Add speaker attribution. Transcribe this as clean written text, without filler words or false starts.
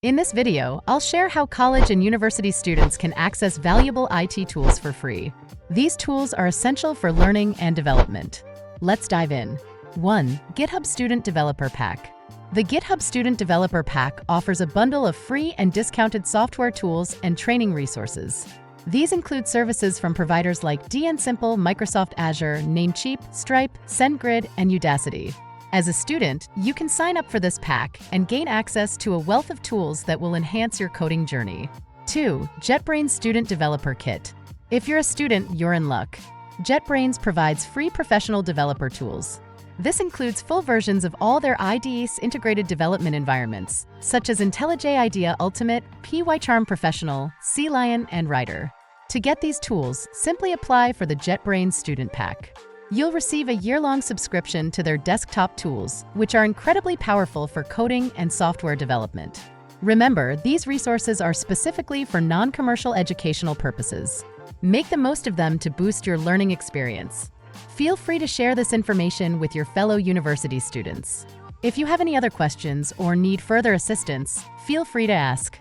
Speaker 1: In this video, I'll share how college and university students can access valuable IT tools for free. These tools are essential for learning and development. Let's dive in. 1. GitHub Student Developer Pack. The GitHub Student Developer Pack offers a bundle of free and discounted software tools and training resources. These include services from providers like DNSimple, Microsoft Azure, Namecheap, Stripe, SendGrid, and Udacity. As a student, you can sign up for this pack and gain access to a wealth of tools that will enhance your coding journey. 2. JetBrains Student Developer Kit. If you're a student, you're in luck. JetBrains provides free professional developer tools. This includes full versions of all their IDE's integrated development environments, such as IntelliJ IDEA Ultimate, PyCharm Professional, CLion, and Writer. To get these tools, simply apply for the JetBrains Student Pack. You'll receive a year-long subscription to their desktop tools, which are incredibly powerful for coding and software development. Remember, these resources are specifically for non-commercial educational purposes. Make the most of them to boost your learning experience. Feel free to share this information with your fellow university students. If you have any other questions or need further assistance, feel free to ask.